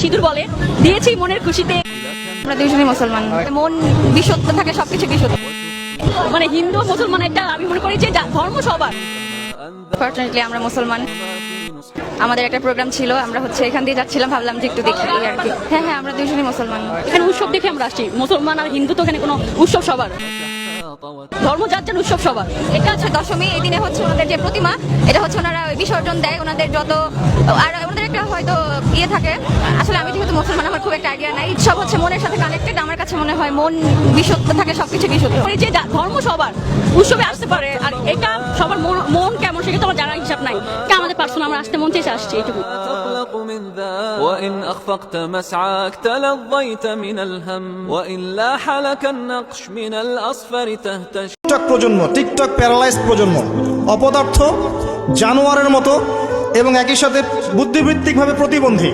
সিঁদুর বলে দিয়েছি মনের খুশিতে। আমরা দুজনই মুসলমান, মন বিশুদ্ধ থাকে সবকিছু বিশুদ্ধ। মানে হিন্দু মুসলমান এটা আমি মনে করি যে ধর্ম সবার। ফরচুনেটলি আমরা মুসলমান। আমাদের একটা প্রোগ্রাম ছিল, আমরা এখান দিয়ে যাচ্ছিলাম, ভাবলাম যে একটু দেখি আর কি। হ্যাঁ, আমরা দুজনই মুসলমান। এখানে উৎসব দেখে আমরা আসছি, মুসলমান আর হিন্দু তো এখানে কোনো উৎসব সবার, ধর্ম যার যার উৎসব সবার। এটা হচ্ছে দশমী, এই দিনে হচ্ছে ওনাদের যে প্রতিমা, এটা হচ্ছে ওনারা বিসর্জন দেয়। ওনাদের যত আর ওনাদের একটা হয়তো ইয়ে থাকে, আসলে আমি যেহেতু মুসলমান আমার খুব একটা আইডিয়া নাই। সব হচ্ছে মনের সাথে কানেক্টেড। আমার কাছে মনে হয় মন বিশুদ্ধ থাকে সবকিছু বিশুদ্ধ। যে ধর্ম সবার উৎসবে আসতে পারে, আর এটা সবার মন কেমন সেটা তো আমার জানার হিসাব নাই। আমাদের পার্সোনাল আমরা আসতে মন চেয়েছে আসছি এইটুকু। وإن أخفقت مسعاك تلظيت من الهم وإن لاح لك النقش من الأصفر تهتش। টিকটক প্রজন্ম, টিকটক প্যারালাইজড প্রজন্ম, অপদার্থ, জানোয়ারের মতো এবং একই সাথে বুদ্ধিবৃত্তিকভাবে প্রতিবন্ধী।